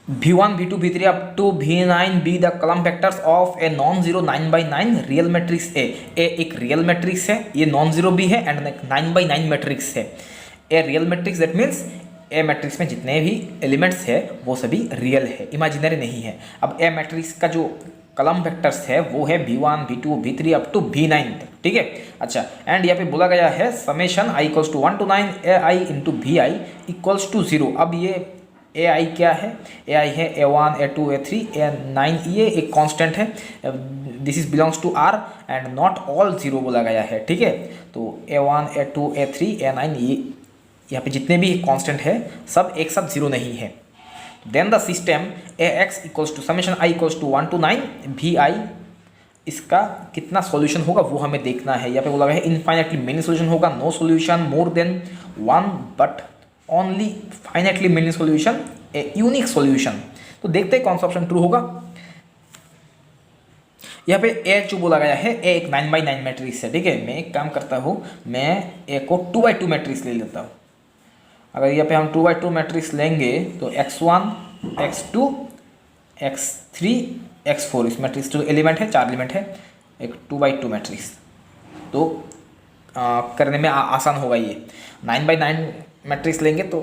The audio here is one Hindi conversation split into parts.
V1, V2, V3 up to V9 be the column vectors of a non zero 9x9 real matrix A. A एक रियल मैट्रिक्स है, ये नॉन जीरो भी है एंड 9x9 मैट्रिक्स है। A real matrix that means A matrix में जितने भी एलिमेंट्स है वो सभी रियल है, इमेजिनरी नहीं है। अब ए मैट्रिक्स का जो कलम वेक्टर्स है वो है V1, V2, V3 up to V9 तक, ठीक है। अच्छा, एंड यहाँ पे बोला गया है summation i equals to 1 to 9 ai into vi equals to 0। अब ये ai क्या है? ai है a1, a2, a3, a9, ये एक कांस्टेंट है, this is belongs to r and not all 0 बोला गया है, ठीक है। तो a1, a2, a3, a9 ये यहाँ पे जितने भी कांस्टेंट है सब एक साथ 0 नहीं है। Then the system ax equals to summation i equals to 1 to 9 vi, इसका कितना सॉल्यूशन होगा वो हमें देखना है। यहाँ पे बोला गया है इनफाइनाइटली मेनी सॉल्यूशन होगा, no solution more than 1 but only finitely many solution a unique solution. तो देखते हैं कौन सा ऑप्शन ट्रू होगा। यहाँ पे ए जो बोला गया है ए एक 9x9 मैट्रिक्स है, ठीक है। मैं एक काम करता हूँ, मैं ए को 2x2 मैट्रिक्स ले लेता हूँ। अगर यहाँ पे हम 2x2 मैट्रिक्स लेंगे तो x1, x2, x3, x4 इस मैट्रिक्स जो एलिमेंट है 4 एलिमेंट है, एक 2x2 मैट्रिक्स। तो करने में आसान होगा। ये 9x9 मैट्रिक्स लेंगे तो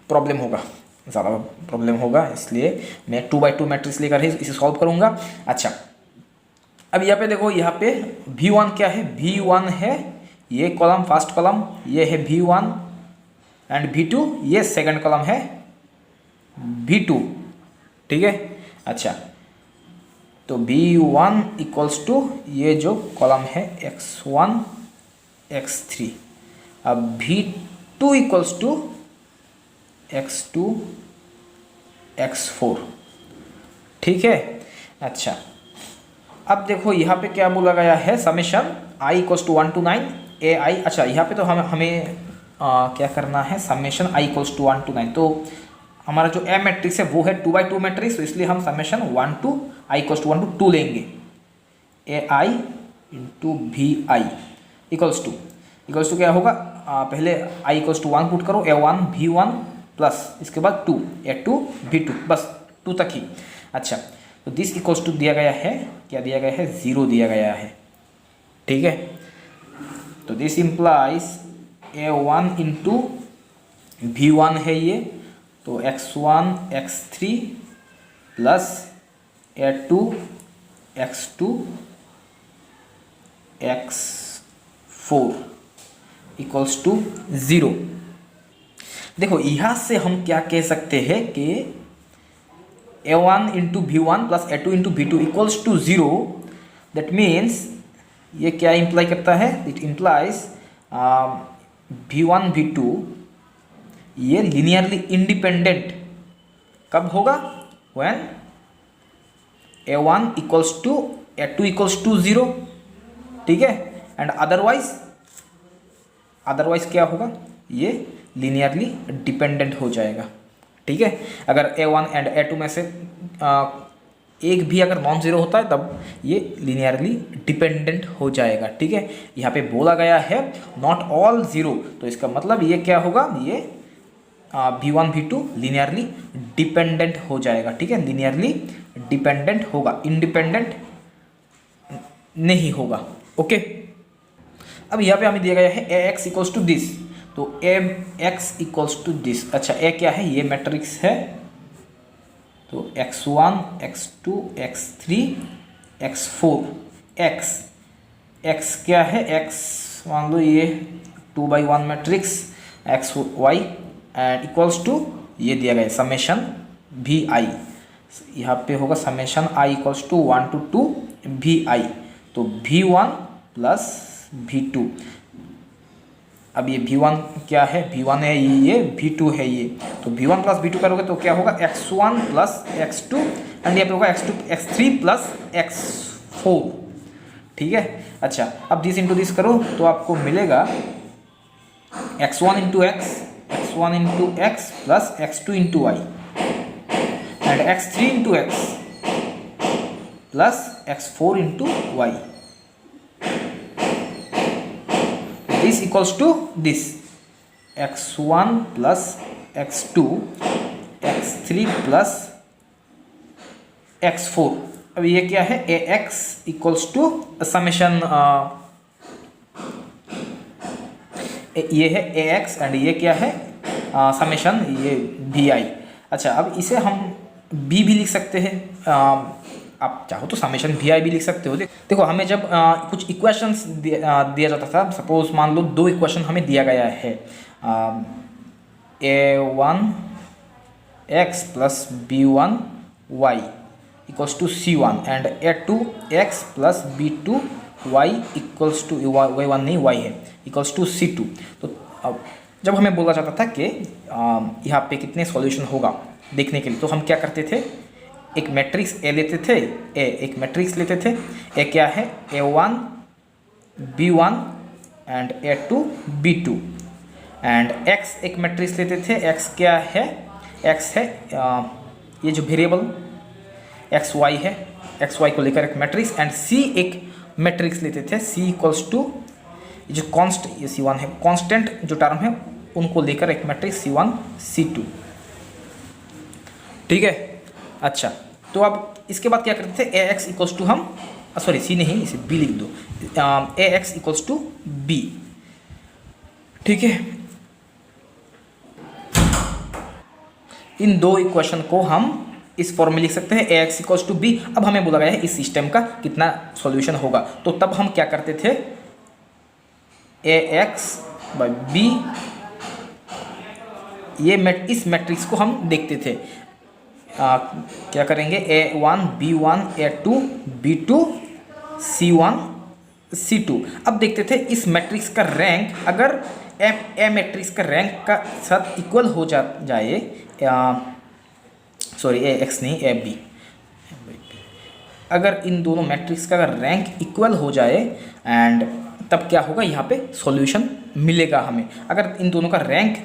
प्रॉब्लम होगा, ज़्यादा प्रॉब्लम होगा, इसलिए मैं 2x2 मैट्रिक्स लेकर ही इसे सॉल्व करूँगा। अच्छा, अब यहाँ पे देखो, यहाँ पे V1 क्या है? V1 है ये कॉलम, फर्स्ट कॉलम, ये है V1 एंड V2 ये सेकंड कॉलम है V2, ठीक है। अच्छा, तो V1 इक्वल्स टू ये जो कॉलम है x1, x3। अब V2 equals to x2, x4, ठीक है। अच्छा, अब देखो यहाँ पे क्या बोला गया है summation i equals to 1 to 9 ai। अच्छा, यहाँ पे तो हमें क्या करना है, summation i equals to 1 to 9। तो हमारा जो ए मैट्रिक्स है वो है 2x2 मैट्रिक्स, तो इसलिए हम summation 1 to i equals to 1 to 2 लेंगे। ai into vi equals to क्या होगा? पहले i इक्वल्स टू 1 पुट करो, a1 v1 प्लस इसके बाद 2 a2 v2, बस 2 तक ही। अच्छा, तो दिस इक्वल्स टू दिया गया है, क्या दिया गया है? 0 दिया गया है, ठीक है। तो this implies a1 into v1 है ये, तो x1, x3 plus a2, x2, x4 equals to 0। देखो, यहाँ से हम क्या कह सकते हैं कि a1 into v1 plus a2 into v2 equals to 0। That means ये क्या इम्प्लाई करता है? इट इम्प्लाइज v1, v2 ये लीनियरली इंडिपेंडेंट कब होगा? When a1 equals to a2 equals to 0, ठीक है। एंड अदरवाइज क्या होगा? ये लीनियरली डिपेंडेंट हो जाएगा, ठीक है। अगर a1 एंड a2 में से एक भी अगर नॉन जीरो होता है तब ये लीनियरली डिपेंडेंट हो जाएगा, ठीक है। यहाँ पे बोला गया है नॉट ऑल 0, तो इसका मतलब ये क्या होगा? ये v1, v2 लीनियरली डिपेंडेंट हो जाएगा, ठीक है। लीनियरली डिपेंडेंट होगा, इंडिपेंडेंट नहीं होगा, ओके। अब यहाँ पे हमें दिया गया है ax इक्वल्स टू दिस, तो ax इक्वल्स टू दिस। अच्छा, a क्या है? ये मैट्रिक्स है, तो x1, x2, x3, x4, x क्या है? x मान लो ये 2x1 matrix x y and equals to ये दिया गया समेशन vi। यहाँ पे होगा summation i equals to 1 to 2 vi, तो v1 प्लस v2। अब ये v1 क्या है? v1 है ये v2 है ये, तो v1 प्लस v2 करोगे तो क्या होगा? x1 प्लस x2 एंड ये पे होगा x2, x3 प्लस x4, ठीक है। अच्छा, अब दिस इंटू दिस करो तो आपको मिलेगा x1 into x, x1 into x plus x2 into y and x3 into x plus x4 into y। This equals to this x1 plus x2, x3 plus x4। अब ये क्या है, A X equals to summation, ये है ए एक्स एंड ये क्या है समेशन ये भी आई। अच्छा, अब इसे हम बी भी लिख सकते हैं, आप चाहो तो समेशन भी आई भी लिख सकते हो। देखो हमें जब कुछ इक्वेशंस दिया जाता था, सपोज मान लो दो इक्वेशन हमें दिया गया है, a1 x plus b1 y equals to c1 and a2 x plus b2 y equals to y1 नहीं y है इक्वल्स टू c2। तो अब जब हमें बोला जाता था कि यहाँ पे कितने सॉल्यूशन होगा देखने के लिए, तो हम क्या करते थे, एक मैट्रिक्स ए लेते थे, एक मैट्रिक्स लेते थे, ए क्या है a1 b1 and a2 b2 and x एक मैट्रिक्स लेते थे, x क्या है, x है ये जो वेरिएबल एक्स वाई है, एक्स वाई को लेकर एक मैट्रिक्स, एंड c एक मैट्रिक्स लेते थे, c इक्वल्स टू जो ये c1 है, कांस्टेंट जो टर्म है उनको लेकर एक मैट्रिक्स c1 c2। ठीक है। अच्छा, तो अब इसके बाद क्या करते थे, ए एक्स इक्वल्स टू हम सॉरी सी नहीं, इसे बी लिख दो, ए एक्स इक्वल्स टू बी। ठीक है, इन दो इक्वेशन को हम इस फॉर्म में लिख सकते हैं, ए एक्स इक्वल्स टू बी। अब हमें बोला गया है इस सिस्टम का कितना सॉल्यूशन होगा, तो तब हम क्या करते थे, ए एक्स बाई बी, ये इस मैट्रिक्स को हम देखते थे, क्या करेंगे, a1 b1 a2 b2 c1 c2। अब देखते थे इस मैट्रिक्स का रैंक अगर ए मैट्रिक्स का रैंक का साथ इक्वल हो जाए, सॉरी ए एक्स नहीं ए बी, अगर इन दोनों मैट्रिक्स का अगर रैंक इक्वल हो जाए एंड तब क्या होगा, यहाँ पे सॉल्यूशन मिलेगा हमें। अगर इन दोनों का रैंक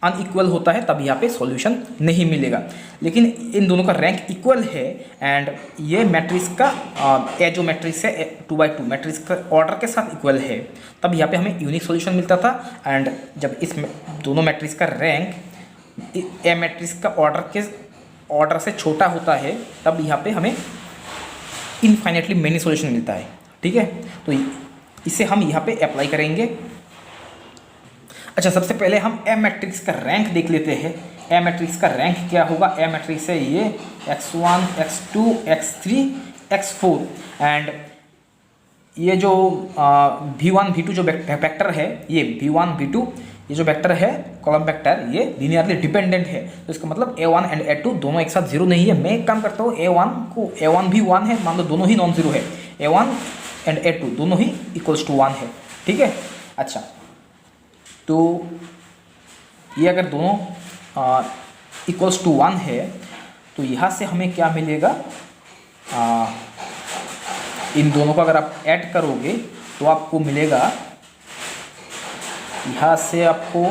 अनइक्वल होता है तब यहाँ पे सॉल्यूशन नहीं मिलेगा, लेकिन इन दोनों का रैंक इक्वल है एंड ये मैट्रिक्स का ए जो मैट्रिक्स है 2x2 मैट्रिक्स का ऑर्डर के साथ इक्वल है, तब यहाँ पे हमें यूनिक सॉल्यूशन मिलता था। एंड जब इस दोनों मैट्रिक्स का रैंक ए मैट्रिक्स का ऑर्डर से छोटा होता है तब यहाँ पे हमें इनफाइनेटली मेनी सॉल्यूशन मिलता है। ठीक है, तो इसे हम यहाँ पे अप्लाई करेंगे। अच्छा, सबसे पहले हम ए मैट्रिक्स का रैंक देख लेते हैं। ए मैट्रिक्स का रैंक क्या होगा, ए मैट्रिक्स है ये x1 x2 x3 x4 and ये जो v1 v2 जो वेक्टर है, ये v1 v2 ये जो वेक्टर है कॉलम वेक्टर, ये लीनियरली डिपेंडेंट है। तो इसका मतलब a1 एंड a2 दोनों एक साथ जीरो नहीं है। मैं एक काम करता हूँ, a1 भी 1 है, मान लो दोनों ही नॉन जीरो है, a1 एंड a2 दोनों ही इक्वल्स टू 1 है। ठीक है। अच्छा, तो ये अगर दोनों इक्वल्स टू 1 है तो यहाँ से हमें क्या मिलेगा, इन दोनों को अगर आप ऐड करोगे तो आपको मिलेगा, यहाँ से आपको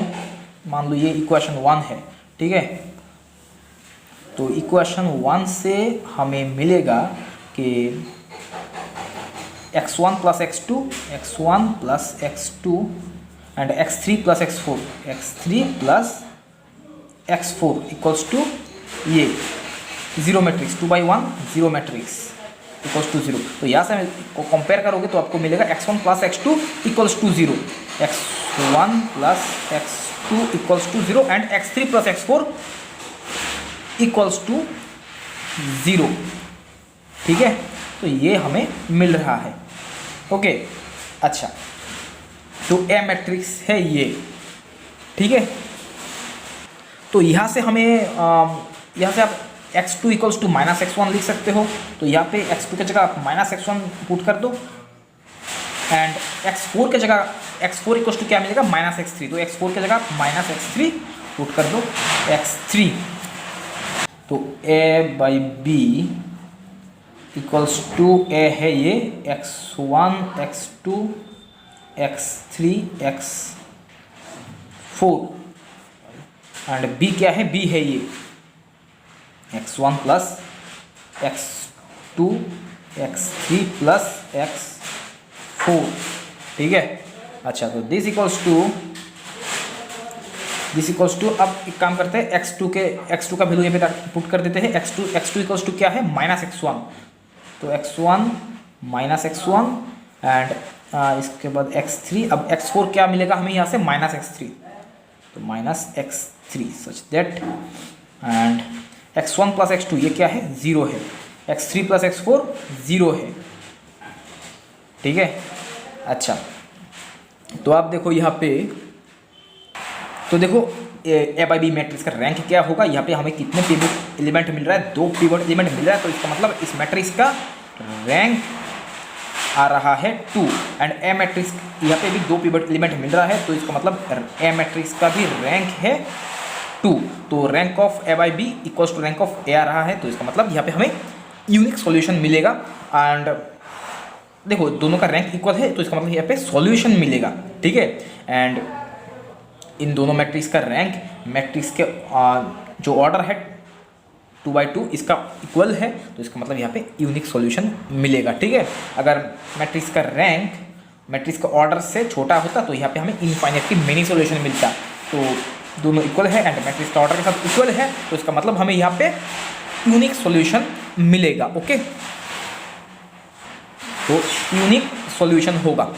मान लो ये इक्वेशन 1 है। ठीक है, तो इक्वेशन 1 से हमें मिलेगा कि x1 plus x2 x1 plus x2 and x3 plus x4 x3 plus x4 equals to ये zero matrix 2/1 zero matrix equals to 0। तो यहाँ से कंपेयर करोगे तो आपको मिलेगा x1 plus x2 equals to 0, x1 plus x2 equals to 0 and x3 plus x4 equals to 0। ठीक है, तो ये हमें मिल रहा है। ओके, अच्छा, तो ए मैट्रिक्स है ये। ठीक है, तो यहाँ से हमें यहाँ से आप x2 equals to minus x1 लिख सकते हो। तो यहाँ पे x2 की जगह आप माइनस x1 पुट कर दो एंड x4 की जगह x4 इक्वल्स टू क्या मिलेगा, माइनस x3। तो x4 की जगह आप माइनस x3 पुट कर दो, x3। तो a by B equals to a है ये x1 x2 x3 x4 and b क्या है, b है ये x1 plus x2 x3 plus x4। ठीक है। अच्छा, तो this equals to this equals to, अब एक काम करते हैं, x2 का वैल्यू यहाँ पे पुट कर देते हैं। x2 इक्वल्स टू क्या है, -x1, तो x1 -x1 एंड इसके बाद x3, अब x4 क्या मिलेगा हमें यहाँ से, -x3, तो -x3 such that, and x1 plus x2 ये क्या है, 0 है, x3 प्लस x4 0 है, ठीक है। अच्छा, तो आप देखो यहाँ पे, तो देखो ए बाई बी मैट्रिक्स का रैंक क्या होगा, यहाँ पे हमें कितने पिवट एलिमेंट मिल रहा है, 2 पिवट एलिमेंट मिल रहा है, तो इसका मतलब इस मैट्रिक्स का रैंक आ रहा है 2, एंड ए मैट्रिक्स यहाँ पे भी 2 पिवट एलिमेंट मिल रहा है, तो इसका मतलब ए मैट्रिक्स का भी रैंक है 2, तो rank of A by B equals to rank of A आ रहा है, तो इसका मतलब यहाँ पे हमें यूनिक सॉल्यूशन मिलेगा। एंड देखो दोनों का रैंक इक्वल है, तो इसका मतलब यहाँ पे सॉल्यूशन मिलेगा, ठीक है। एंड इन दोनों मैट्रिक्स का रैंक मैट्रिक्स के जो ऑर्डर है 2/2 इसका इक्वल है, तो इसका मतलब यहाँ पे यूनिक सॉल्यूशन मिलेगा, ठीक है। अगर मैट्रिक्स का रैंक मैट्रिक्स का ऑर्डर से छोटा होता तो यहाँ पे हमें इनफाइनाइटली मेनी सॉल्यूशन मिलता, तो दोनों इक्वल है एंड मैट्रिक्स का ऑर्डर के साथ इक्वल है, तो इसका मतलब हमें यहाँ पे यूनिक सॉल्यूशन मिलेगा, ओके, तो यूनिक सॉल्यूशन होगा।